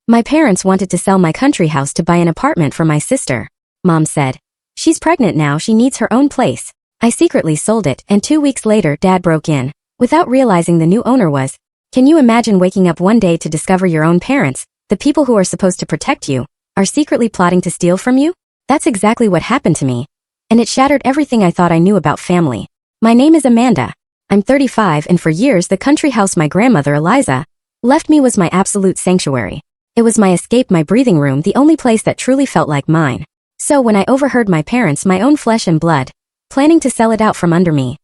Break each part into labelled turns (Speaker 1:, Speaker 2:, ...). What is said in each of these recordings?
Speaker 1: My parents wanted to sell my country house to buy an apartment for my sister. Mom said, "She's pregnant now, she needs her own place." I secretly sold it, and 2 weeks later Dad broke in. Without realizing the new owner was. Can you imagine waking up one day to discover your own parents, the people who are supposed to protect you, are secretly plotting to steal from you? That's exactly what happened to me. And it shattered everything I thought I knew about family. My name is Amanda. I'm 35, and for years the country house my grandmother Eliza left me was my absolute sanctuary. It was my escape, my breathing room, the only place that truly felt like mine. So when I overheard my parents, my own flesh and blood, planning to sell it out from under me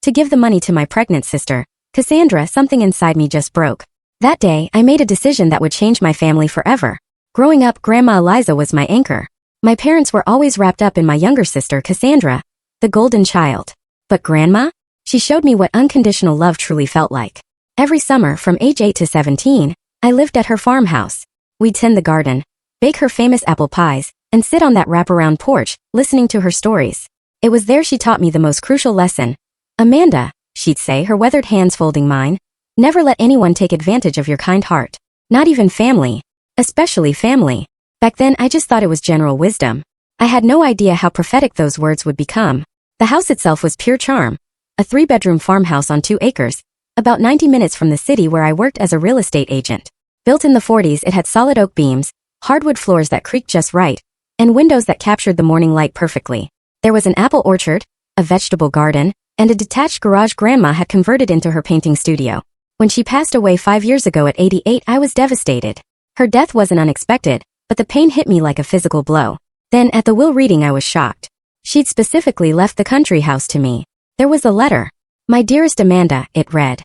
Speaker 1: to give the money to my pregnant sister, Cassandra, something inside me just broke. That day, I made a decision that would change my family forever. Growing up, Grandma Eliza was my anchor. My parents were always wrapped up in my younger sister, Cassandra, the golden child. But Grandma? She showed me what unconditional love truly felt like. Every summer, from age 8 to 17, I lived at her farmhouse. We'd tend the garden, bake her famous apple pies, and sit on that wraparound porch, listening to her stories. It was there she taught me the most crucial lesson. "Amanda," she'd say, her weathered hands folding mine, "never let anyone take advantage of your kind heart. Not even family. Especially family." Back then, I just thought it was general wisdom. I had no idea how prophetic those words would become. The house itself was pure charm. A 3-bedroom farmhouse on 2 acres, about 90 minutes from the city where I worked as a real estate agent. Built in the 40s, it had solid oak beams, hardwood floors that creaked just right, and windows that captured the morning light perfectly. There was an apple orchard, a vegetable garden, and a detached garage Grandma had converted into her painting studio. When she passed away 5 years ago at 88, I was devastated. Her death wasn't unexpected, but the pain hit me like a physical blow. Then, at the will reading, I was shocked. She'd specifically left the country house to me. There was a letter. "My dearest Amanda," it read.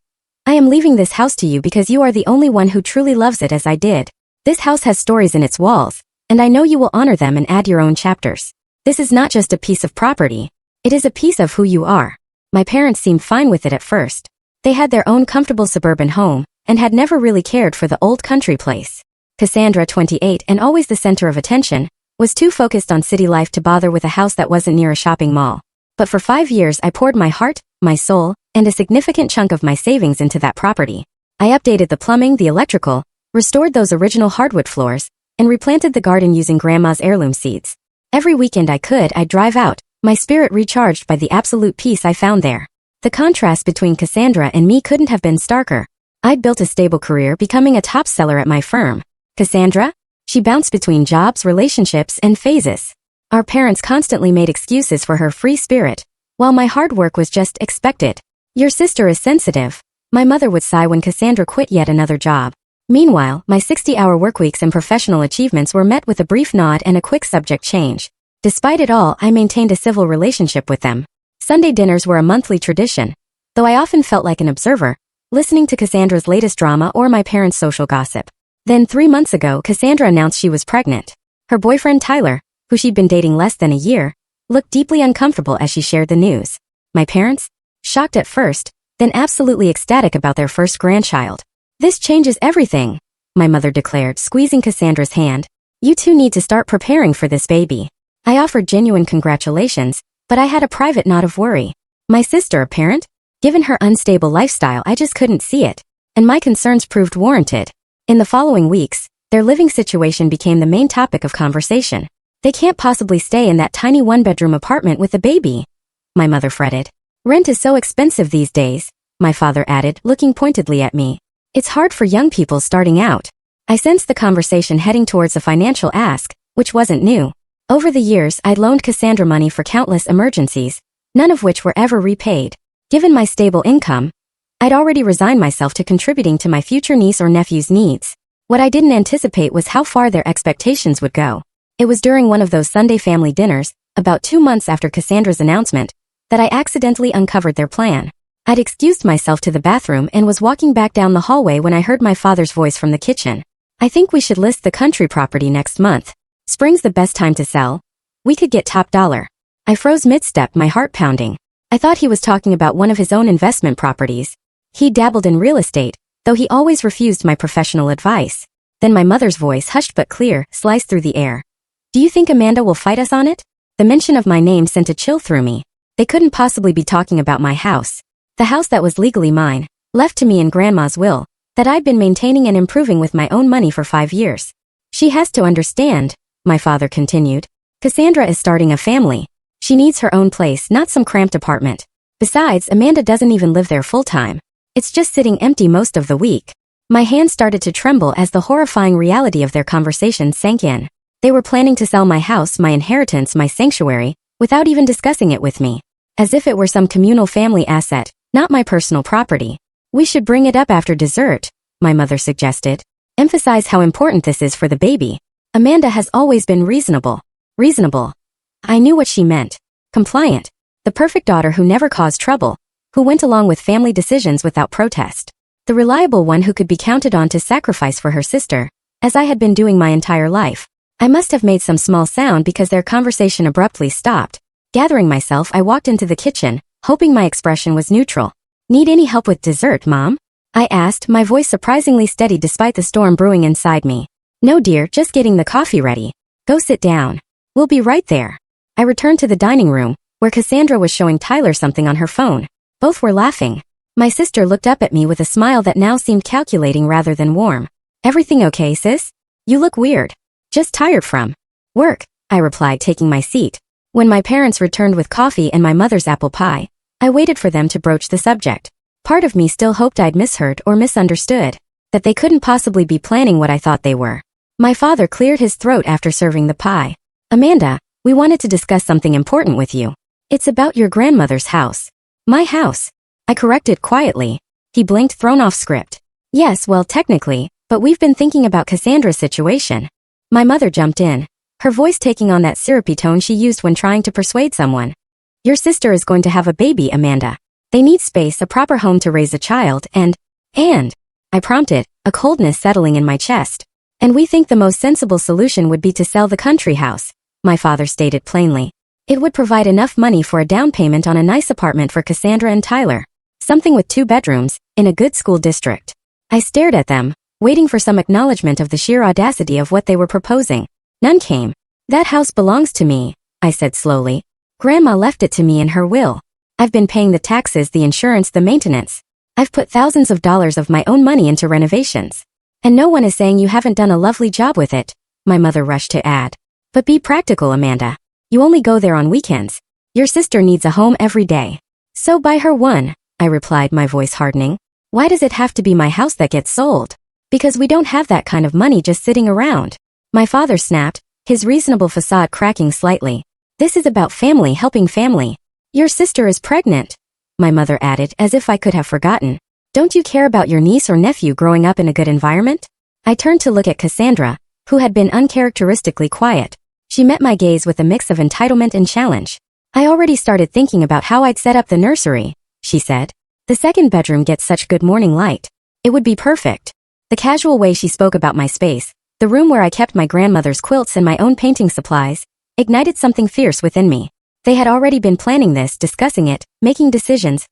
Speaker 1: "I am leaving this house to you because you are the only one who truly loves it as I did. This house has stories in its walls, and I know you will honor them and add your own chapters. This is not just a piece of property. It is a piece of who you are." My parents seemed fine with it at first. They had their own comfortable suburban home, and had never really cared for the old country place. Cassandra, 28 and always the center of attention, was too focused on city life to bother with a house that wasn't near a shopping mall. But for 5 years I poured my heart, my soul, and a significant chunk of my savings into that property. I updated the plumbing, the electrical, restored those original hardwood floors, and replanted the garden using Grandma's heirloom seeds. Every weekend I'd drive out, my spirit recharged by the absolute peace I found there. The contrast between Cassandra and me couldn't have been starker. I'd built a stable career, becoming a top seller at my firm. Cassandra? She bounced between jobs, relationships, and phases. Our parents constantly made excuses for her free spirit, while my hard work was just expected. "Your sister is sensitive," my mother would sigh when Cassandra quit yet another job. Meanwhile, my 60-hour workweeks and professional achievements were met with a brief nod and a quick subject change. Despite it all, I maintained a civil relationship with them. Sunday dinners were a monthly tradition, though I often felt like an observer, listening to Cassandra's latest drama or my parents' social gossip. Then 3 months ago, Cassandra announced she was pregnant. Her boyfriend Tyler, who she'd been dating less than a year, looked deeply uncomfortable as she shared the news. My parents? Shocked at first, then absolutely ecstatic about their first grandchild. "This changes everything," my mother declared, squeezing Cassandra's hand. "You two need to start preparing for this baby." I offered genuine congratulations, but I had a private knot of worry. My sister a parent? Given her unstable lifestyle, I just couldn't see it, and my concerns proved warranted. In the following weeks, their living situation became the main topic of conversation. "They can't possibly stay in that tiny 1-bedroom apartment with a baby," my mother fretted. "Rent is so expensive these days," my father added, looking pointedly at me. "It's hard for young people starting out." I sensed the conversation heading towards a financial ask, which wasn't new. Over the years, I'd loaned Cassandra money for countless emergencies, none of which were ever repaid. Given my stable income, I'd already resigned myself to contributing to my future niece or nephew's needs. What I didn't anticipate was how far their expectations would go. It was during one of those Sunday family dinners, about 2 months after Cassandra's announcement, that I accidentally uncovered their plan. I'd excused myself to the bathroom and was walking back down the hallway when I heard my father's voice from the kitchen. "I think we should list the country property next month. Spring's the best time to sell. We could get top dollar." I froze mid-step, my heart pounding. I thought he was talking about one of his own investment properties. He dabbled in real estate, though he always refused my professional advice. Then my mother's voice, hushed but clear, sliced through the air. "Do you think Amanda will fight us on it?" The mention of my name sent a chill through me. They couldn't possibly be talking about my house. The house that was legally mine, left to me in Grandma's will, that I'd been maintaining and improving with my own money for 5 years. She has to understand, my father continued. Cassandra is starting a family. She needs her own place, not some cramped apartment. Besides, Amanda doesn't even live there full-time. It's just sitting empty most of the week. My hands started to tremble as the horrifying reality of their conversation sank in. They were planning to sell my house, my inheritance, my sanctuary, without even discussing it with me. As if it were some communal family asset, not my personal property. We should bring it up after dessert, my mother suggested. Emphasize how important this is for the baby. Amanda has always been reasonable. Reasonable. I knew what she meant. Compliant. The perfect daughter who never caused trouble, who went along with family decisions without protest. The reliable one who could be counted on to sacrifice for her sister, as I had been doing my entire life. I must have made some small sound because their conversation abruptly stopped. Gathering myself, I walked into the kitchen, hoping my expression was neutral. Need any help with dessert, Mom? I asked, my voice surprisingly steady despite the storm brewing inside me. No dear, just getting the coffee ready. Go sit down. We'll be right there. I returned to the dining room, where Cassandra was showing Tyler something on her phone. Both were laughing. My sister looked up at me with a smile that now seemed calculating rather than warm. Everything okay, sis? You look weird. Just tired from work, I replied, taking my seat. When my parents returned with coffee and my mother's apple pie, I waited for them to broach the subject. Part of me still hoped I'd misheard or misunderstood, that they couldn't possibly be planning what I thought they were. My father cleared his throat after serving the pie. Amanda, we wanted to discuss something important with you. It's about your grandmother's house. My house. I corrected quietly. He blinked, thrown off script. Yes, well, technically, but we've been thinking about Cassandra's situation. My mother jumped in, her voice taking on that syrupy tone she used when trying to persuade someone. Your sister is going to have a baby, Amanda. They need space, a proper home to raise a child, and, I prompted, a coldness settling in my chest. And we think the most sensible solution would be to sell the country house, my father stated plainly. It would provide enough money for a down payment on a nice apartment for Cassandra and Tyler. Something with 2 bedrooms, in a good school district. I stared at them, waiting for some acknowledgement of the sheer audacity of what they were proposing. None came. That house belongs to me, I said slowly. Grandma left it to me in her will. I've been paying the taxes, the insurance, the maintenance. I've put thousands of dollars of my own money into renovations. And no one is saying you haven't done a lovely job with it, my mother rushed to add. But be practical, Amanda. You only go there on weekends. Your sister needs a home every day. So buy her one, I replied, my voice hardening. Why does it have to be my house that gets sold? Because we don't have that kind of money just sitting around. My father snapped, his reasonable facade cracking slightly. This is about family helping family. Your sister is pregnant, my mother added, as if I could have forgotten. Don't you care about your niece or nephew growing up in a good environment? I turned to look at Cassandra, who had been uncharacteristically quiet. She met my gaze with a mix of entitlement and challenge. I already started thinking about how I'd set up the nursery, she said. The second bedroom gets such good morning light. It would be perfect. The casual way she spoke about my space, the room where I kept my grandmother's quilts and my own painting supplies, ignited something fierce within me. They had already been planning this, discussing it, making decisions,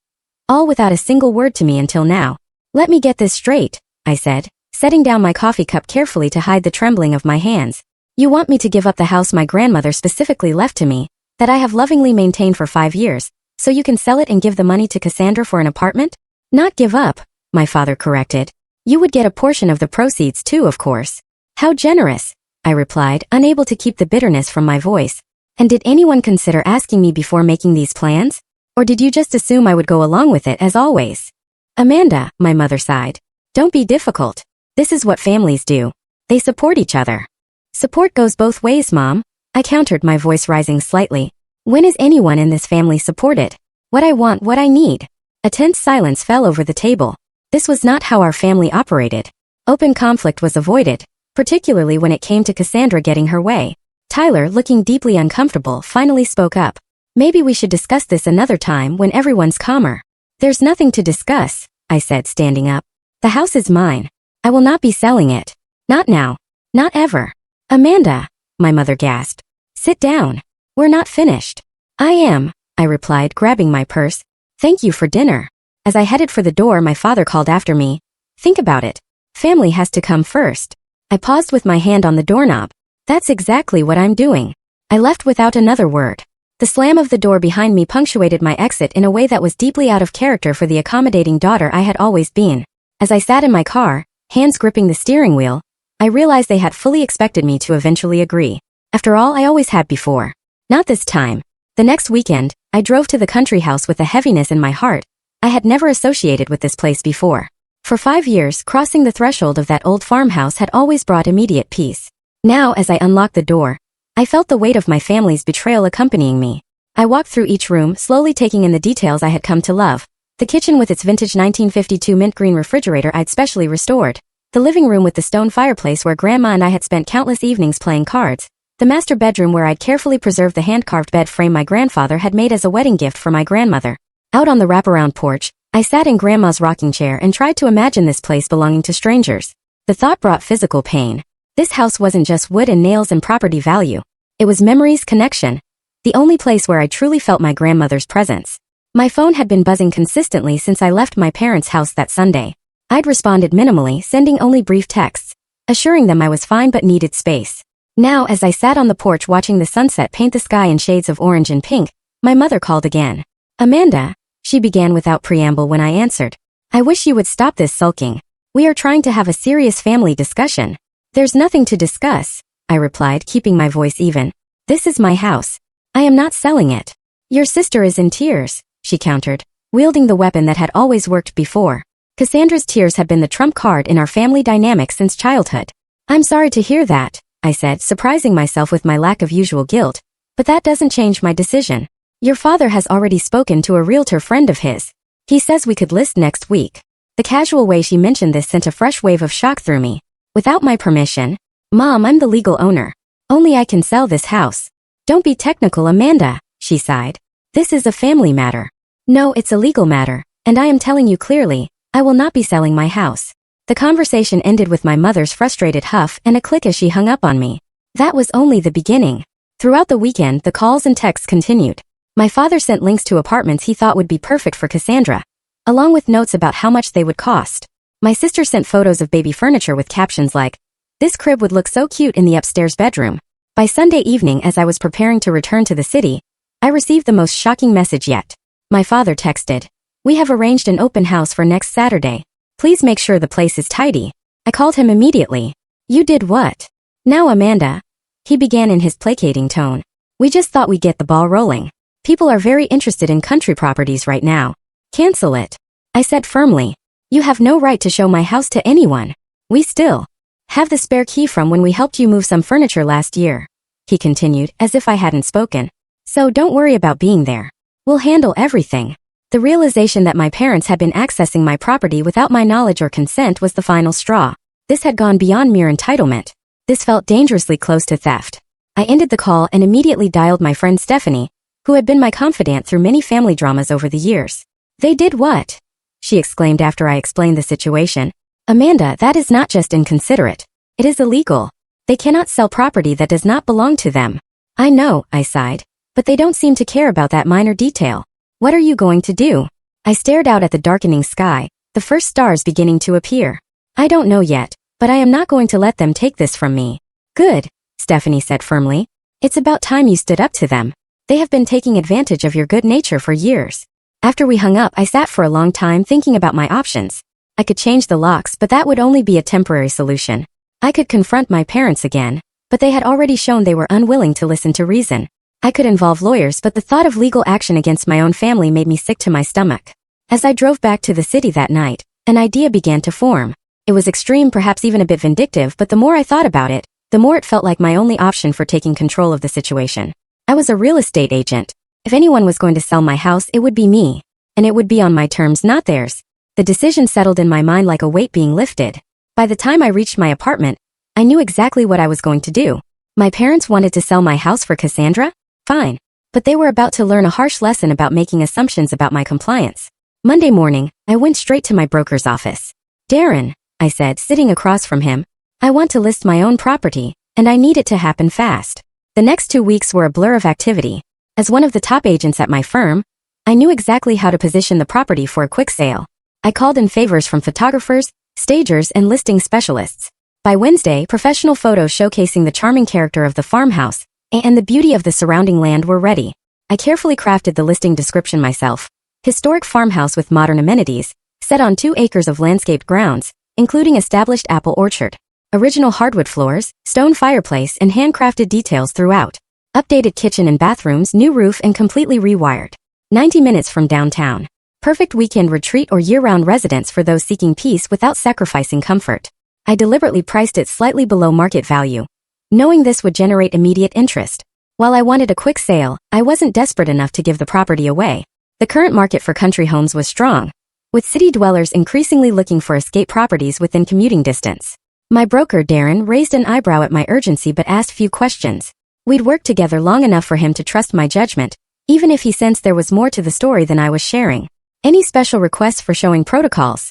Speaker 1: all without a single word to me until now. Let me get this straight, I said, setting down my coffee cup carefully to hide the trembling of my hands. You want me to give up the house my grandmother specifically left to me, that I have lovingly maintained for 5 years, so you can sell it and give the money to Cassandra for an apartment? Not give up, my father corrected. You would get a portion of the proceeds too, of course. How generous, I replied, unable to keep the bitterness from my voice. And did anyone consider asking me before making these plans? Or did you just assume I would go along with it as always? Amanda, my mother sighed. Don't be difficult. This is what families do. They support each other. Support goes both ways, Mom, I countered, my voice rising slightly. When is anyone in this family supported? What I want, what I need. A tense silence fell over the table. This was not how our family operated. Open conflict was avoided, particularly when it came to Cassandra getting her way. Tyler, looking deeply uncomfortable, finally spoke up. Maybe we should discuss this another time when everyone's calmer. There's nothing to discuss, I said, standing up. The house is mine. I will not be selling it. Not now. Not ever. Amanda, my mother gasped. Sit down. We're not finished. I am, I replied, grabbing my purse. Thank you for dinner. As I headed for the door, my father called after me. Think about it. Family has to come first. I paused with my hand on the doorknob. That's exactly what I'm doing. I left without another word. The slam of the door behind me punctuated my exit in a way that was deeply out of character for the accommodating daughter I had always been. As I sat in my car, hands gripping the steering wheel, I realized they had fully expected me to eventually agree. After all, I always had before. Not this time. The next weekend, I drove to the country house with a heaviness in my heart I had never associated with this place before. For 5 years, crossing the threshold of that old farmhouse had always brought immediate peace. Now, as I unlocked the door, I felt the weight of my family's betrayal accompanying me. I walked through each room, slowly taking in the details I had come to love. The kitchen with its vintage 1952 mint green refrigerator I'd specially restored. The living room with the stone fireplace where Grandma and I had spent countless evenings playing cards. The master bedroom where I'd carefully preserved the hand-carved bed frame my grandfather had made as a wedding gift for my grandmother. Out on the wraparound porch, I sat in Grandma's rocking chair and tried to imagine this place belonging to strangers. The thought brought physical pain. This house wasn't just wood and nails and property value. It was memories, connection. The only place where I truly felt my grandmother's presence. My phone had been buzzing consistently since I left my parents' house that Sunday. I'd responded minimally, sending only brief texts, assuring them I was fine but needed space. Now, as I sat on the porch watching the sunset paint the sky in shades of orange and pink, my mother called again. "Amanda," she began without preamble when I answered. "I wish you would stop this sulking. We are trying to have a serious family discussion." "There's nothing to discuss," I replied, keeping my voice even. "This is my house. I am not selling it." "Your sister is in tears," she countered, wielding the weapon that had always worked before. Cassandra's tears had been the trump card in our family dynamic since childhood. "I'm sorry to hear that," I said, surprising myself with my lack of usual guilt. "But that doesn't change my decision. Your father has already spoken to a realtor friend of his. He says we could list next week." The casual way she mentioned this sent a fresh wave of shock through me. "Without my permission? Mom, I'm the legal owner. Only I can sell this house." "Don't be technical, Amanda," she sighed. "This is a family matter." "No, it's a legal matter, and I am telling you clearly, I will not be selling my house." The conversation ended with my mother's frustrated huff and a click as she hung up on me. That was only the beginning. Throughout the weekend, the calls and texts continued. My father sent links to apartments he thought would be perfect for Cassandra, along with notes about how much they would cost. My sister sent photos of baby furniture with captions like, "This crib would look so cute in the upstairs bedroom." By Sunday evening, as I was preparing to return to the city, I received the most shocking message yet. My father texted, "We have arranged an open house for next Saturday. Please make sure the place is tidy." I called him immediately. "You did what?" "Now, Amanda," he began in his placating tone. "We just thought we'd get the ball rolling. People are very interested in country properties right now. Cancel it," I said firmly. "You have no right to show my house to anyone. We still have the spare key from when we helped you move some furniture last year," he continued, as if I hadn't spoken. "So don't worry about being there. We'll handle everything." The realization that my parents had been accessing my property without my knowledge or consent was the final straw. This had gone beyond mere entitlement. This felt dangerously close to theft. I ended the call and immediately dialed my friend Stephanie, who had been my confidant through many family dramas over the years. "They did what?" she exclaimed after I explained the situation. "Amanda, that is not just inconsiderate. It is illegal. They cannot sell property that does not belong to them." "I know," I sighed, "but they don't seem to care about that minor detail. What are you going to do?" I stared out at the darkening sky, the first stars beginning to appear. "I don't know yet, but I am not going to let them take this from me." "Good," Stephanie said firmly. "It's about time you stood up to them. They have been taking advantage of your good nature for years." After we hung up, I sat for a long time thinking about my options. I could change the locks, but that would only be a temporary solution. I could confront my parents again, but they had already shown they were unwilling to listen to reason. I could involve lawyers, but the thought of legal action against my own family made me sick to my stomach. As I drove back to the city that night, an idea began to form. It was extreme, perhaps even a bit vindictive, but the more I thought about it, the more it felt like my only option for taking control of the situation. I was a real estate agent. If anyone was going to sell my house, it would be me. And it would be on my terms, not theirs. The decision settled in my mind like a weight being lifted. By the time I reached my apartment, I knew exactly what I was going to do. My parents wanted to sell my house for Cassandra? Fine. But they were about to learn a harsh lesson about making assumptions about my compliance. Monday morning, I went straight to my broker's office. "Darren," I said, sitting across from him, "I want to list my own property, and I need it to happen fast." The next 2 weeks were a blur of activity. As one of the top agents at my firm, I knew exactly how to position the property for a quick sale. I called in favors from photographers, stagers, and listing specialists. By Wednesday, professional photos showcasing the charming character of the farmhouse and the beauty of the surrounding land were ready. I carefully crafted the listing description myself. Historic farmhouse with modern amenities, set on 2 acres of landscaped grounds, including established apple orchard, original hardwood floors, stone fireplace, and handcrafted details throughout. Updated kitchen and bathrooms, new roof, and completely rewired. 90 minutes from downtown. Perfect weekend retreat or year-round residence for those seeking peace without sacrificing comfort. I deliberately priced it slightly below market value, knowing this would generate immediate interest. While I wanted a quick sale, I wasn't desperate enough to give the property away. The current market for country homes was strong, with city dwellers increasingly looking for escape properties within commuting distance. My broker, Darren, raised an eyebrow at my urgency but asked few questions. We'd worked together long enough for him to trust my judgment, even if he sensed there was more to the story than I was sharing. Any special requests for showing protocols?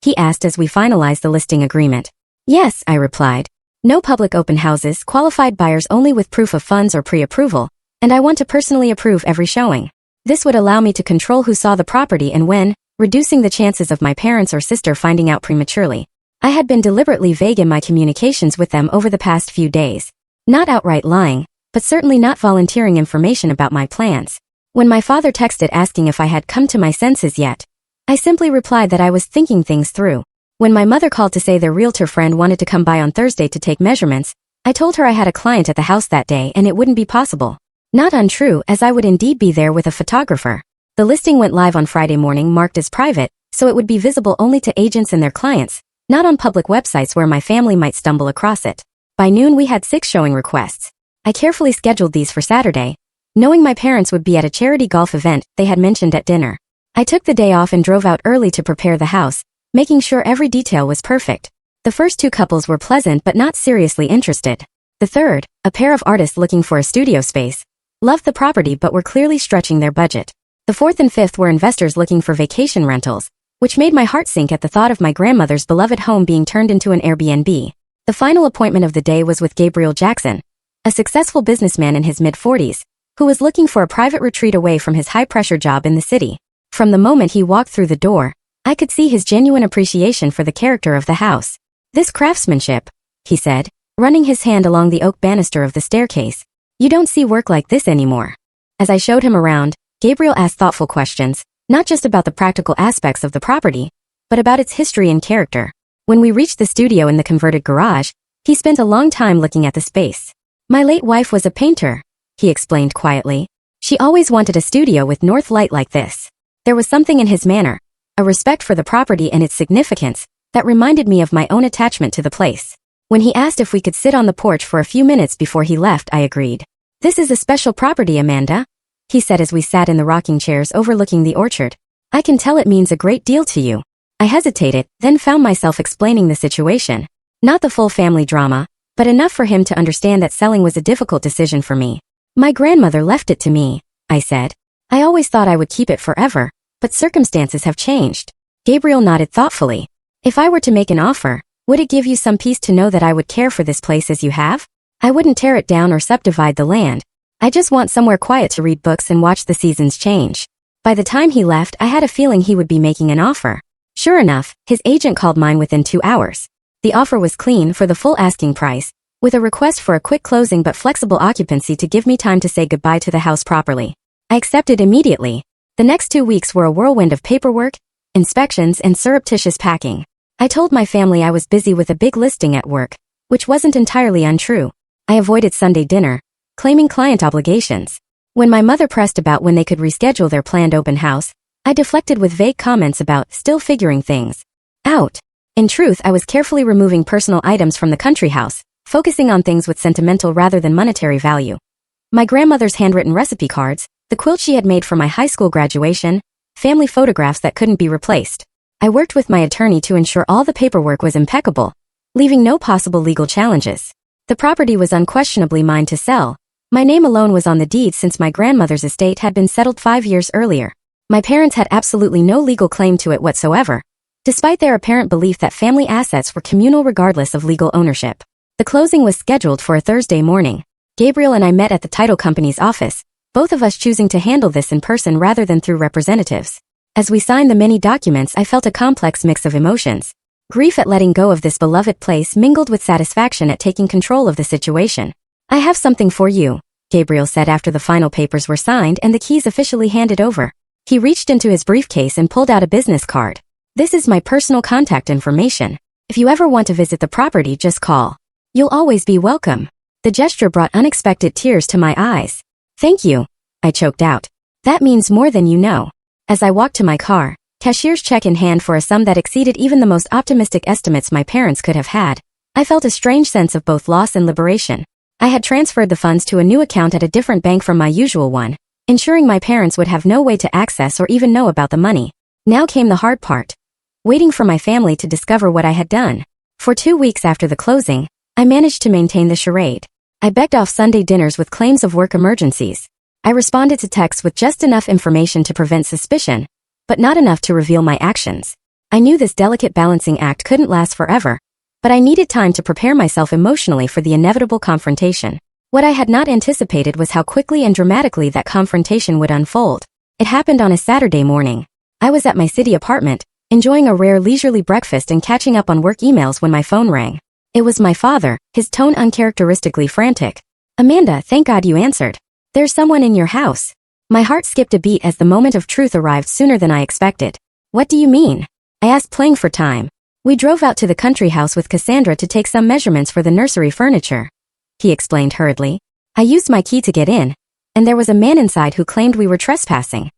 Speaker 1: He asked as we finalized the listing agreement. Yes, I replied. No public open houses, qualified buyers only with proof of funds or pre-approval, and I want to personally approve every showing. This would allow me to control who saw the property and when, reducing the chances of my parents or sister finding out prematurely. I had been deliberately vague in my communications with them over the past few days. Not outright lying, but certainly not volunteering information about my plans. When my father texted asking if I had come to my senses yet, I simply replied that I was thinking things through. When my mother called to say their realtor friend wanted to come by on Thursday to take measurements, I told her I had a client at the house that day and it wouldn't be possible. Not untrue, as I would indeed be there with a photographer. The listing went live on Friday morning, marked as private, so it would be visible only to agents and their clients, not on public websites where my family might stumble across it. By noon we had 6 showing requests. I carefully scheduled these for Saturday, knowing my parents would be at a charity golf event they had mentioned at dinner. I took the day off and drove out early to prepare the house, making sure every detail was perfect. The first 2 couples were pleasant but not seriously interested. The third, a pair of artists looking for a studio space, loved the property but were clearly stretching their budget. The 4th and 5th were investors looking for vacation rentals, which made my heart sink at the thought of my grandmother's beloved home being turned into an Airbnb. The final appointment of the day was with Gabriel Jackson, a successful businessman in his mid-40s, who was looking for a private retreat away from his high-pressure job in the city. From the moment he walked through the door, I could see his genuine appreciation for the character of the house. This craftsmanship, he said, running his hand along the oak banister of the staircase. You don't see work like this anymore. As I showed him around, Gabriel asked thoughtful questions, not just about the practical aspects of the property, but about its history and character. When we reached the studio in the converted garage, he spent a long time looking at the space. My late wife was a painter, he explained quietly. She always wanted a studio with north light like this. There was something in his manner, a respect for the property and its significance, that reminded me of my own attachment to the place. When he asked if we could sit on the porch for a few minutes before he left, I agreed. This is a special property, Amanda, he said as we sat in the rocking chairs overlooking the orchard. I can tell it means a great deal to you. I hesitated, then found myself explaining the situation. Not the full family drama, but enough for him to understand that selling was a difficult decision for me. My grandmother left it to me, I said. I always thought I would keep it forever, but circumstances have changed. Gabriel nodded thoughtfully. If I were to make an offer, would it give you some peace to know that I would care for this place as you have? I wouldn't tear it down or subdivide the land. I just want somewhere quiet to read books and watch the seasons change. By the time he left, I had a feeling he would be making an offer. Sure enough, his agent called mine within 2 hours. The offer was clean for the full asking price, with a request for a quick closing but flexible occupancy to give me time to say goodbye to the house properly. I accepted immediately. The next 2 weeks were a whirlwind of paperwork, inspections, and surreptitious packing. I told my family I was busy with a big listing at work, which wasn't entirely untrue. I avoided Sunday dinner, claiming client obligations. When my mother pressed about when they could reschedule their planned open house, I deflected with vague comments about still figuring things out. In truth, I was carefully removing personal items from the country house, focusing on things with sentimental rather than monetary value. My grandmother's handwritten recipe cards, the quilt she had made for my high school graduation, family photographs that couldn't be replaced. I worked with my attorney to ensure all the paperwork was impeccable, leaving no possible legal challenges. The property was unquestionably mine to sell. My name alone was on the deed since my grandmother's estate had been settled 5 years earlier. My parents had absolutely no legal claim to it whatsoever, despite their apparent belief that family assets were communal regardless of legal ownership. The closing was scheduled for a Thursday morning. Gabriel and I met at the title company's office, both of us choosing to handle this in person rather than through representatives. As we signed the many documents, I felt a complex mix of emotions. Grief at letting go of this beloved place mingled with satisfaction at taking control of the situation. I have something for you, Gabriel said after the final papers were signed and the keys officially handed over. He reached into his briefcase and pulled out a business card. This is my personal contact information. If you ever want to visit the property, just call. You'll always be welcome." The gesture brought unexpected tears to my eyes. "Thank you," I choked out. "That means more than you know." As I walked to my car, cashier's check in hand for a sum that exceeded even the most optimistic estimates my parents could have had, I felt a strange sense of both loss and liberation. I had transferred the funds to a new account at a different bank from my usual one, ensuring my parents would have no way to access or even know about the money. Now came the hard part. Waiting for my family to discover what I had done. For 2 weeks after the closing, I managed to maintain the charade. I begged off Sunday dinners with claims of work emergencies. I responded to texts with just enough information to prevent suspicion, but not enough to reveal my actions. I knew this delicate balancing act couldn't last forever, but I needed time to prepare myself emotionally for the inevitable confrontation. What I had not anticipated was how quickly and dramatically that confrontation would unfold. It happened on a Saturday morning. I was at my city apartment, enjoying a rare leisurely breakfast and catching up on work emails when my phone rang. It was my father, his tone uncharacteristically frantic. "Amanda, thank God you answered. There's someone in your house." My heart skipped a beat as the moment of truth arrived sooner than I expected. "What do you mean?" I asked, playing for time. "We drove out to the country house with Cassandra to take some measurements for the nursery furniture," he explained hurriedly. "I used my key to get in, and there was a man inside who claimed we were trespassing.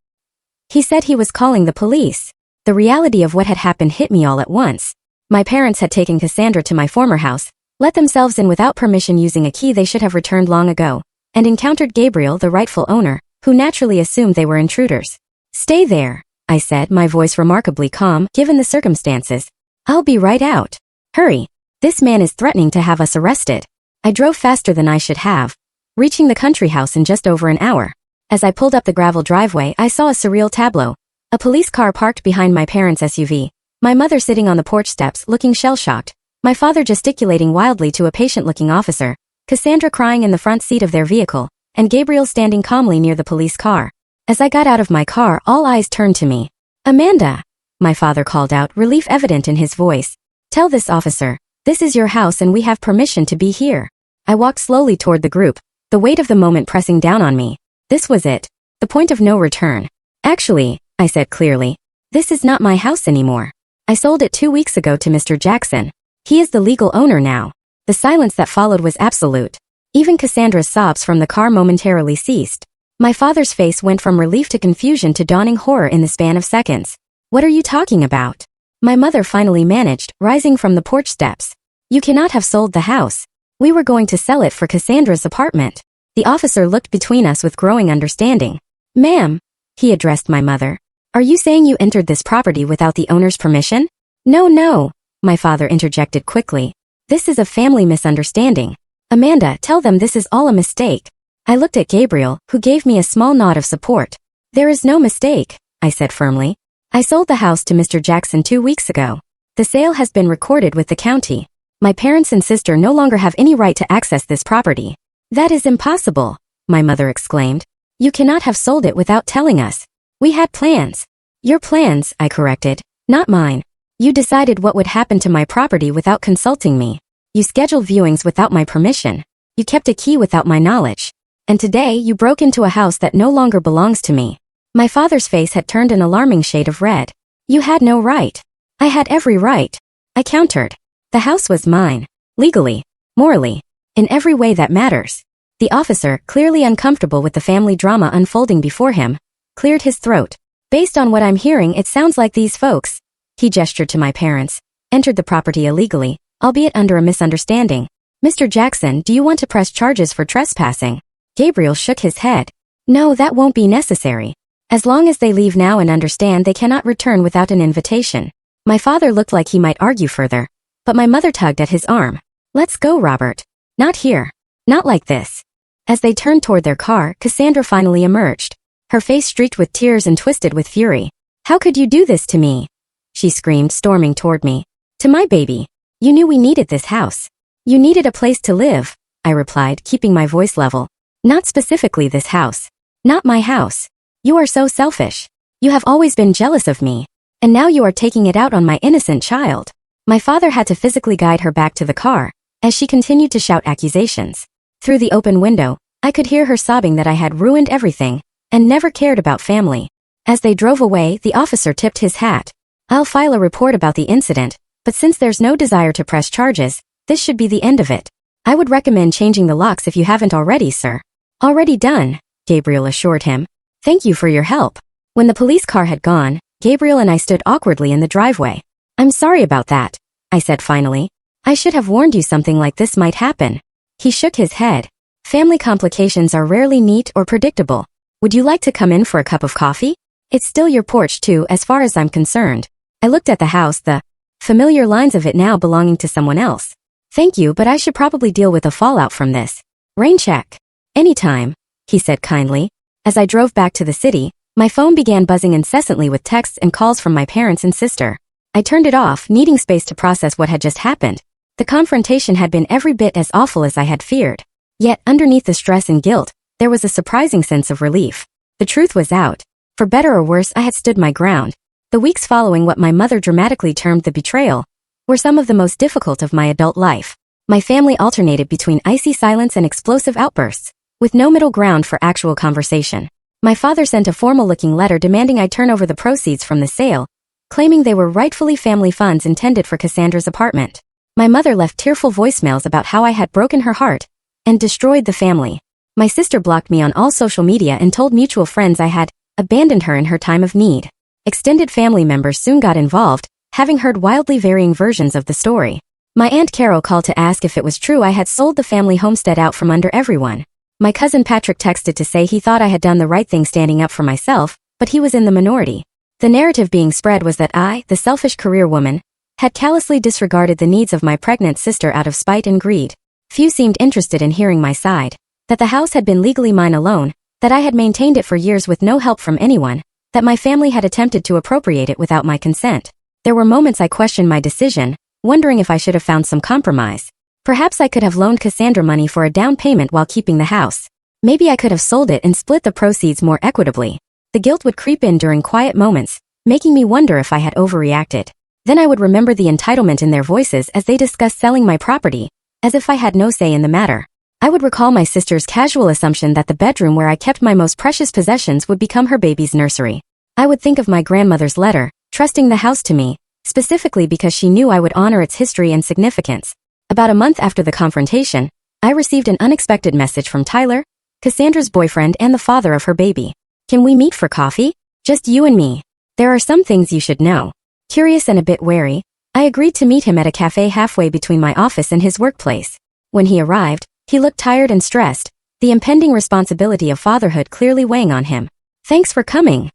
Speaker 1: He said he was calling the police." The reality of what had happened hit me all at once. My parents had taken Cassandra to my former house, let themselves in without permission using a key they should have returned long ago, and encountered Gabriel, the rightful owner, who naturally assumed they were intruders. "Stay there," I said, my voice remarkably calm, given the circumstances. "I'll be right out. Hurry. This man is threatening to have us arrested." I drove faster than I should have, reaching the country house in just over an hour. As I pulled up the gravel driveway, I saw a surreal tableau. A police car parked behind my parents' SUV, my mother sitting on the porch steps looking shell-shocked, my father gesticulating wildly to a patient-looking officer, Cassandra crying in the front seat of their vehicle, and Gabriel standing calmly near the police car. As I got out of my car, all eyes turned to me. "Amanda," my father called out, relief evident in his voice. "Tell this officer, this is your house and we have permission to be here." I walked slowly toward the group, the weight of the moment pressing down on me. This was it. The point of no return. "Actually," I said clearly, "this is not my house anymore. I sold it 2 weeks ago to Mr. Jackson. He is the legal owner now." The silence that followed was absolute. Even Cassandra's sobs from the car momentarily ceased. My father's face went from relief to confusion to dawning horror in the span of seconds. "What are you talking about?" My mother finally managed, rising from the porch steps. "You cannot have sold the house. We were going to sell it for Cassandra's apartment." The officer looked between us with growing understanding. "Ma'am," he addressed my mother, "are you saying you entered this property without the owner's permission?" No, my father interjected quickly. "This is a family misunderstanding. Amanda, tell them this is all a mistake." I looked at Gabriel, who gave me a small nod of support. "There is no mistake," I said firmly. "I sold the house to Mr. Jackson 2 weeks ago. The sale has been recorded with the county. My parents and sister no longer have any right to access this property." "That is impossible," my mother exclaimed. "You cannot have sold it without telling us. We had plans." "Your plans," I corrected, "not mine. You decided what would happen to my property without consulting me. You scheduled viewings without my permission. You kept a key without my knowledge. And today you broke into a house that no longer belongs to me." My father's face had turned an alarming shade of red. "You had no right." "I had every right," I countered. "The house was mine. Legally, morally, in every way that matters." The officer, clearly uncomfortable with the family drama unfolding before him, cleared his throat. "Based on what I'm hearing, it sounds like these folks," he gestured to my parents, "entered the property illegally, albeit under a misunderstanding. Mr. Jackson, do you want to press charges for trespassing?" Gabriel shook his head. "No, that won't be necessary. As long as they leave now and understand they cannot return without an invitation." My father looked like he might argue further, but my mother tugged at his arm. "Let's go, Robert. Not here. Not like this." As they turned toward their car, Cassandra finally emerged. Her face streaked with tears and twisted with fury. "How could you do this to me?" she screamed, storming toward me. "To my baby. You knew we needed this house. You needed a place to live," I replied, keeping my voice level. "Not specifically this house. Not my house. You are so selfish. You have always been jealous of me. And now you are taking it out on my innocent child." My father had to physically guide her back to the car, as she continued to shout accusations. Through the open window, I could hear her sobbing that I had ruined everything, and never cared about family. As they drove away, the officer tipped his hat. I'll file a report about the incident, but since there's no desire to press charges, this should be the end of it. I would recommend changing the locks if you haven't already, sir. Already done, Gabriel assured him. Thank you for your help. When the police car had gone, Gabriel and I stood awkwardly in the driveway. I'm sorry about that, I said finally. I should have warned you something like this might happen. He shook his head. Family complications are rarely neat or predictable. Would you like to come in for a cup of coffee? It's still your porch too, as far as I'm concerned. I looked at the house, the familiar lines of it now belonging to someone else. Thank you, but I should probably deal with the fallout from this. Rain check. Anytime, he said kindly. As I drove back to the city, my phone began buzzing incessantly with texts and calls from my parents and sister. I turned it off, needing space to process what had just happened. The confrontation had been every bit as awful as I had feared. Yet, underneath the stress and guilt, there was a surprising sense of relief. The truth was out. For better or worse, I had stood my ground. The weeks following what my mother dramatically termed the betrayal were some of the most difficult of my adult life. My family alternated between icy silence and explosive outbursts, with no middle ground for actual conversation. My father sent a formal-looking letter demanding I turn over the proceeds from the sale, claiming they were rightfully family funds intended for Cassandra's apartment. My mother left tearful voicemails about how I had broken her heart and destroyed the family. My sister blocked me on all social media and told mutual friends I had abandoned her in her time of need. Extended family members soon got involved, having heard wildly varying versions of the story. My Aunt Carol called to ask if it was true I had sold the family homestead out from under everyone. My cousin Patrick texted to say he thought I had done the right thing standing up for myself, but he was in the minority. The narrative being spread was that I, the selfish career woman, had callously disregarded the needs of my pregnant sister out of spite and greed. Few seemed interested in hearing my side. That the house had been legally mine alone, that I had maintained it for years with no help from anyone, that my family had attempted to appropriate it without my consent. There were moments I questioned my decision, wondering if I should have found some compromise. Perhaps I could have loaned Cassandra money for a down payment while keeping the house. Maybe I could have sold it and split the proceeds more equitably. The guilt would creep in during quiet moments, making me wonder if I had overreacted. Then I would remember the entitlement in their voices as they discussed selling my property, as if I had no say in the matter. I would recall my sister's casual assumption that the bedroom where I kept my most precious possessions would become her baby's nursery. I would think of my grandmother's letter, trusting the house to me, specifically because she knew I would honor its history and significance. About a month after the confrontation, I received an unexpected message from Tyler, Cassandra's boyfriend and the father of her baby. Can we meet for coffee? Just you and me. There are some things you should know. Curious and a bit wary, I agreed to meet him at a cafe halfway between my office and his workplace. When he arrived, he looked tired and stressed, the impending responsibility of fatherhood clearly weighing on him. Thanks for coming,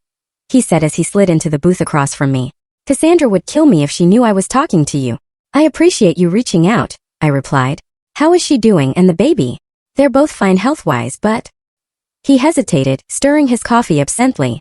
Speaker 1: he said as he slid into the booth across from me. Cassandra would kill me if she knew I was talking to you. I appreciate you reaching out, I replied. How is she doing and the baby? They're both fine health-wise, but... He hesitated, stirring his coffee absently.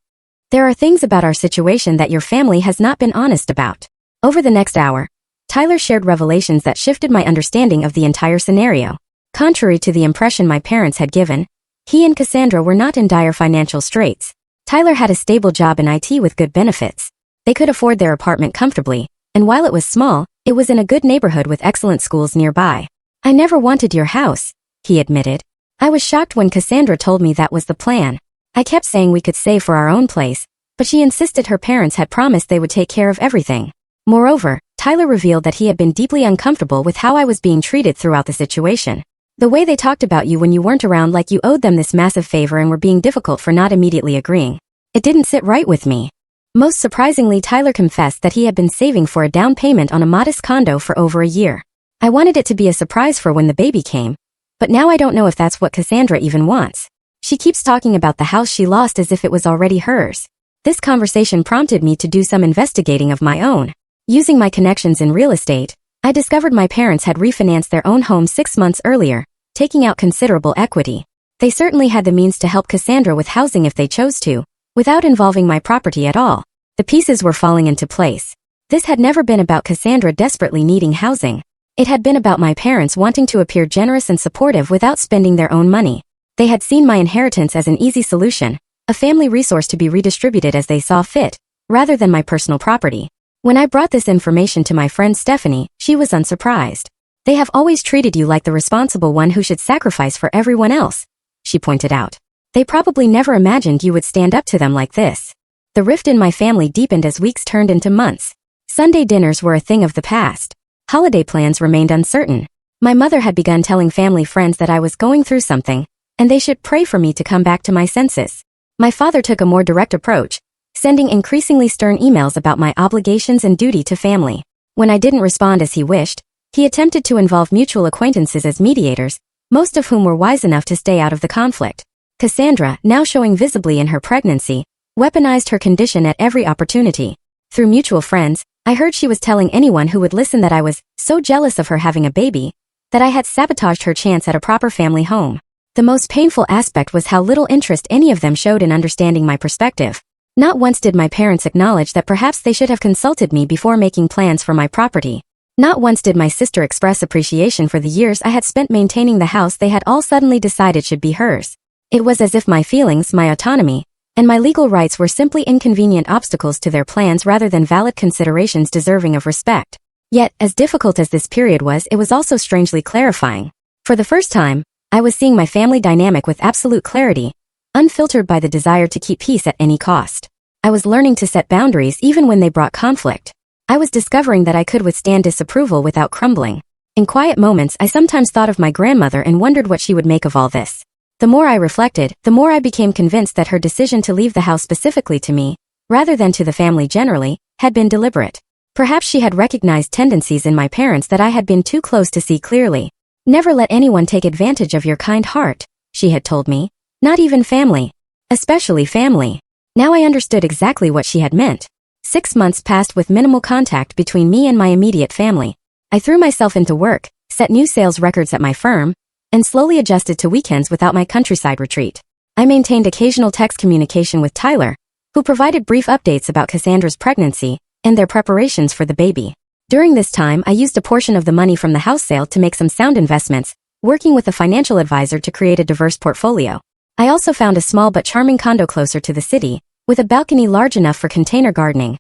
Speaker 1: There are things about our situation that your family has not been honest about. Over the next hour, Tyler shared revelations that shifted my understanding of the entire scenario. Contrary to the impression my parents had given, he and Cassandra were not in dire financial straits. Tyler had a stable job in IT with good benefits. They could afford their apartment comfortably, and while it was small, it was in a good neighborhood with excellent schools nearby. I never wanted your house, he admitted. I was shocked when Cassandra told me that was the plan. I kept saying we could save for our own place, but she insisted her parents had promised they would take care of everything. Moreover, Tyler revealed that he had been deeply uncomfortable with how I was being treated throughout the situation. The way they talked about you when you weren't around, like you owed them this massive favor and were being difficult for not immediately agreeing. It didn't sit right with me. Most surprisingly, Tyler confessed that he had been saving for a down payment on a modest condo for over a year. I wanted it to be a surprise for when the baby came, but now I don't know if that's what Cassandra even wants. She keeps talking about the house she lost as if it was already hers. This conversation prompted me to do some investigating of my own. Using my connections in real estate, I discovered my parents had refinanced their own home 6 months earlier, taking out considerable equity. They certainly had the means to help Cassandra with housing if they chose to, without involving my property at all. The pieces were falling into place. This had never been about Cassandra desperately needing housing. It had been about my parents wanting to appear generous and supportive without spending their own money. They had seen my inheritance as an easy solution, a family resource to be redistributed as they saw fit, rather than my personal property. When I brought this information to my friend Stephanie, she was unsurprised. They have always treated you like the responsible one who should sacrifice for everyone else, she pointed out. They probably never imagined you would stand up to them like this. The rift in my family deepened as weeks turned into months. Sunday dinners were a thing of the past. Holiday plans remained uncertain. My mother had begun telling family friends that I was going through something, and they should pray for me to come back to my senses. My father took a more direct approach, sending increasingly stern emails about my obligations and duty to family. When I didn't respond as he wished, he attempted to involve mutual acquaintances as mediators, most of whom were wise enough to stay out of the conflict. Cassandra, now showing visibly in her pregnancy, weaponized her condition at every opportunity. Through mutual friends, I heard she was telling anyone who would listen that I was so jealous of her having a baby, that I had sabotaged her chance at a proper family home. The most painful aspect was how little interest any of them showed in understanding my perspective. Not once did my parents acknowledge that perhaps they should have consulted me before making plans for my property. Not once did my sister express appreciation for the years I had spent maintaining the house they had all suddenly decided should be hers. It was as if my feelings, my autonomy, and my legal rights were simply inconvenient obstacles to their plans rather than valid considerations deserving of respect. Yet, as difficult as this period was, it was also strangely clarifying. For the first time, I was seeing my family dynamic with absolute clarity, unfiltered by the desire to keep peace at any cost. I was learning to set boundaries even when they brought conflict. I was discovering that I could withstand disapproval without crumbling. In quiet moments, I sometimes thought of my grandmother and wondered what she would make of all this. The more I reflected, the more I became convinced that her decision to leave the house specifically to me, rather than to the family generally, had been deliberate. Perhaps she had recognized tendencies in my parents that I had been too close to see clearly. Never let anyone take advantage of your kind heart, she had told me. Not even family. Especially family. Now I understood exactly what she had meant. 6 months passed with minimal contact between me and my immediate family. I threw myself into work, set new sales records at my firm, and slowly adjusted to weekends without my countryside retreat. I maintained occasional text communication with Tyler, who provided brief updates about Cassandra's pregnancy and their preparations for the baby. During this time, I used a portion of the money from the house sale to make some sound investments, working with a financial advisor to create a diverse portfolio. I also found a small but charming condo closer to the city, with a balcony large enough for container gardening.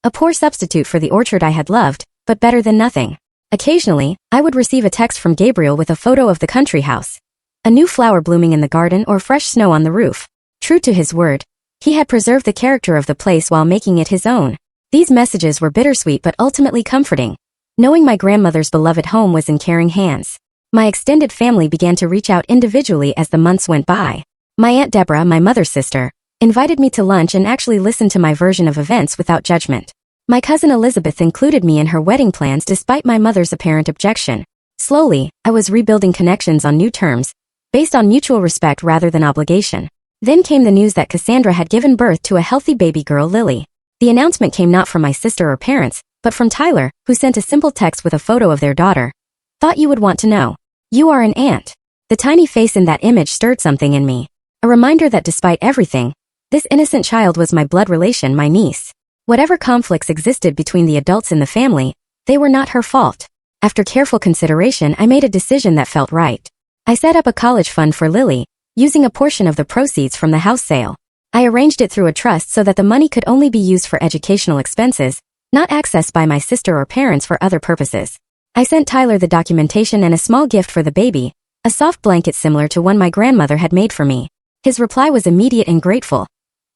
Speaker 1: A poor substitute for the orchard I had loved, but better than nothing. Occasionally, I would receive a text from Gabriel with a photo of the country house. A new flower blooming in the garden or fresh snow on the roof. True to his word, he had preserved the character of the place while making it his own. These messages were bittersweet but ultimately comforting. Knowing my grandmother's beloved home was in caring hands. My extended family began to reach out individually as the months went by. My Aunt Deborah, my mother's sister, invited me to lunch and actually listened to my version of events without judgment. My cousin Elizabeth included me in her wedding plans despite my mother's apparent objection. Slowly, I was rebuilding connections on new terms, based on mutual respect rather than obligation. Then came the news that Cassandra had given birth to a healthy baby girl, Lily. The announcement came not from my sister or parents, but from Tyler, who sent a simple text with a photo of their daughter. Thought you would want to know. You are an aunt. The tiny face in that image stirred something in me. A reminder that despite everything, this innocent child was my blood relation, my niece. Whatever conflicts existed between the adults in the family, they were not her fault. After careful consideration, I made a decision that felt right. I set up a college fund for Lily, using a portion of the proceeds from the house sale. I arranged it through a trust so that the money could only be used for educational expenses, not accessed by my sister or parents for other purposes. I sent Tyler the documentation and a small gift for the baby, a soft blanket similar to one my grandmother had made for me. His reply was immediate and grateful.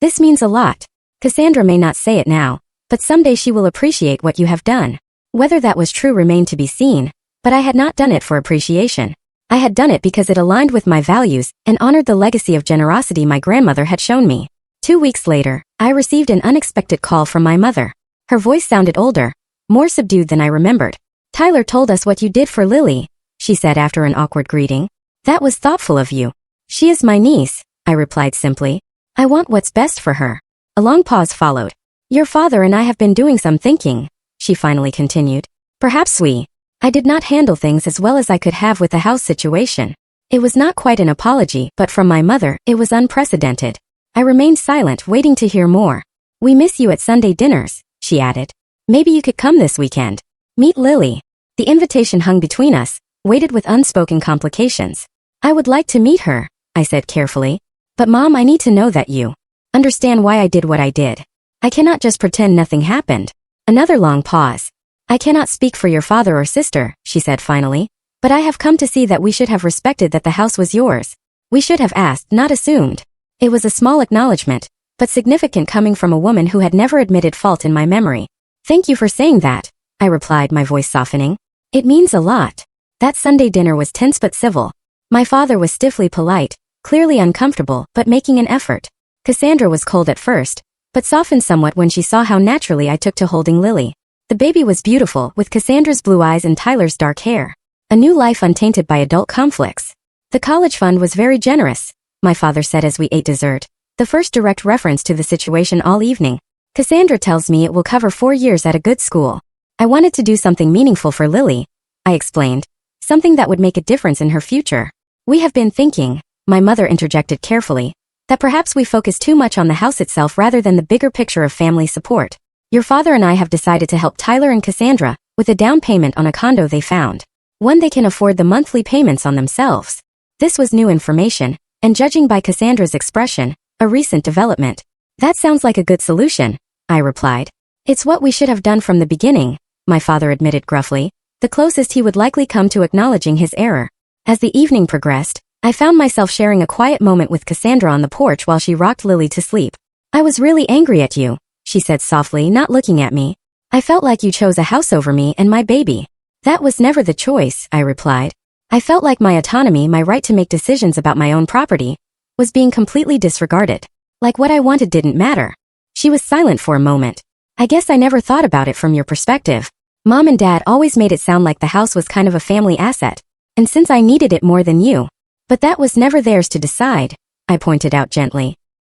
Speaker 1: This means a lot. Cassandra may not say it now, but someday she will appreciate what you have done. Whether that was true remained to be seen, but I had not done it for appreciation. I had done it because it aligned with my values and honored the legacy of generosity my grandmother had shown me. 2 weeks later, I received an unexpected call from my mother. Her voice sounded older, more subdued than I remembered. Tyler told us what you did for Lily, she said after an awkward greeting. That was thoughtful of you. She is my niece, I replied simply. I want what's best for her. A long pause followed. Your father and I have been doing some thinking, she finally continued. Perhaps I did not handle things as well as I could have with the house situation. It was not quite an apology, but from my mother, it was unprecedented. I remained silent, waiting to hear more. We miss you at Sunday dinners, she added. Maybe you could come this weekend. Meet Lily. The invitation hung between us, weighted with unspoken complications. I would like to meet her, I said carefully. But Mom, I need to know that you understand why I did what I did. I cannot just pretend nothing happened. Another long pause. I cannot speak for your father or sister, she said finally, but I have come to see that we should have respected that the house was yours. We should have asked, not assumed. It was a small acknowledgement, but significant coming from a woman who had never admitted fault in my memory. Thank you for saying that, I replied, my voice softening. It means a lot. That Sunday dinner was tense but civil. My father was stiffly polite, clearly uncomfortable but making an effort. Cassandra was cold at first, but softened somewhat when she saw how naturally I took to holding Lily. The baby was beautiful, with Cassandra's blue eyes and Tyler's dark hair. A new life untainted by adult conflicts. The college fund was very generous, my father said as we ate dessert, the first direct reference to the situation all evening. Cassandra tells me it will cover 4 years at a good school. I wanted to do something meaningful for Lily, I explained. Something that would make a difference in her future. We have been thinking, my mother interjected carefully, that perhaps we focus too much on the house itself rather than the bigger picture of family support. Your father and I have decided to help Tyler and Cassandra with a down payment on a condo they found. One they can afford the monthly payments on themselves. This was new information, and judging by Cassandra's expression, a recent development. That sounds like a good solution, I replied. It's what we should have done from the beginning, my father admitted gruffly, the closest he would likely come to acknowledging his error. As the evening progressed, I found myself sharing a quiet moment with Cassandra on the porch while she rocked Lily to sleep. I was really angry at you, she said softly, not looking at me. I felt like you chose a house over me and my baby. That was never the choice, I replied. I felt like my autonomy, my right to make decisions about my own property, was being completely disregarded. Like what I wanted didn't matter. She was silent for a moment. I guess I never thought about it from your perspective. Mom and Dad always made it sound like the house was kind of a family asset, and since I needed it more than you. But that was never theirs to decide, I pointed out gently.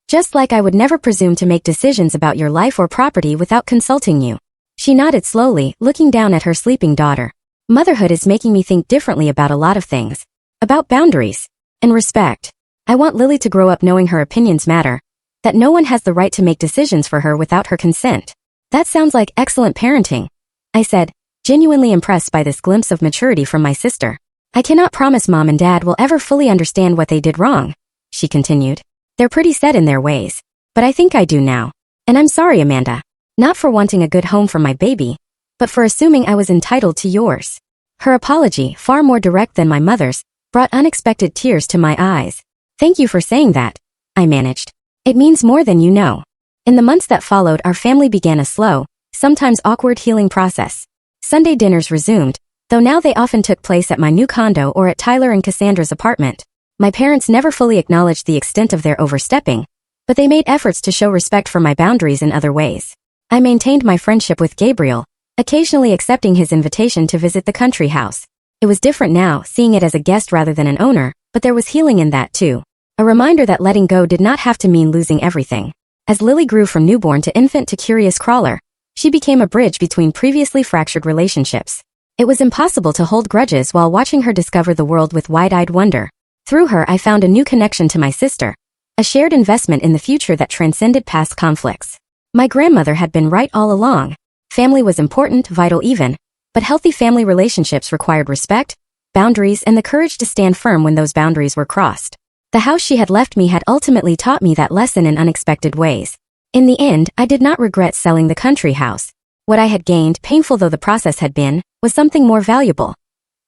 Speaker 1: Just like I would never presume to make decisions about your life or property without consulting you. She nodded slowly, looking down at her sleeping daughter. Motherhood is making me think differently about a lot of things. About boundaries. And respect. I want Lily to grow up knowing her opinions matter. That no one has the right to make decisions for her without her consent. That sounds like excellent parenting, I said, genuinely impressed by this glimpse of maturity from my sister. I cannot promise Mom and Dad will ever fully understand what they did wrong, she continued. They're pretty set in their ways. But I think I do now. And I'm sorry, Amanda. Not for wanting a good home for my baby, but for assuming I was entitled to yours. Her apology, far more direct than my mother's, brought unexpected tears to my eyes. Thank you for saying that, I managed. It means more than you know. In the months that followed, our family began a slow, sometimes awkward healing process. Sunday dinners resumed, though now they often took place at my new condo or at Tyler and Cassandra's apartment. My parents never fully acknowledged the extent of their overstepping, but they made efforts to show respect for my boundaries in other ways. I maintained my friendship with Gabriel, occasionally accepting his invitation to visit the country house. It was different now, seeing it as a guest rather than an owner, but there was healing in that too. A reminder that letting go did not have to mean losing everything. As Lily grew from newborn to infant to curious crawler, she became a bridge between previously fractured relationships. It was impossible to hold grudges while watching her discover the world with wide-eyed wonder. Through her, I found a new connection to my sister, a shared investment in the future that transcended past conflicts. My grandmother had been right all along. Family was important, vital even, but healthy family relationships required respect, boundaries, and the courage to stand firm when those boundaries were crossed. The house she had left me had ultimately taught me that lesson in unexpected ways. In the end, I did not regret selling the country house. What I had gained, painful though the process had been, was something more valuable.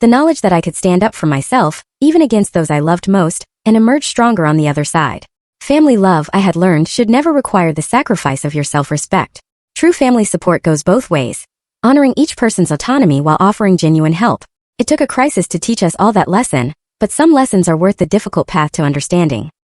Speaker 1: The knowledge that I could stand up for myself, even against those I loved most, and emerge stronger on the other side. Family love, I had learned, should never require the sacrifice of your self-respect. True family support goes both ways, honoring each person's autonomy while offering genuine help. It took a crisis to teach us all that lesson, but some lessons are worth the difficult path to understanding.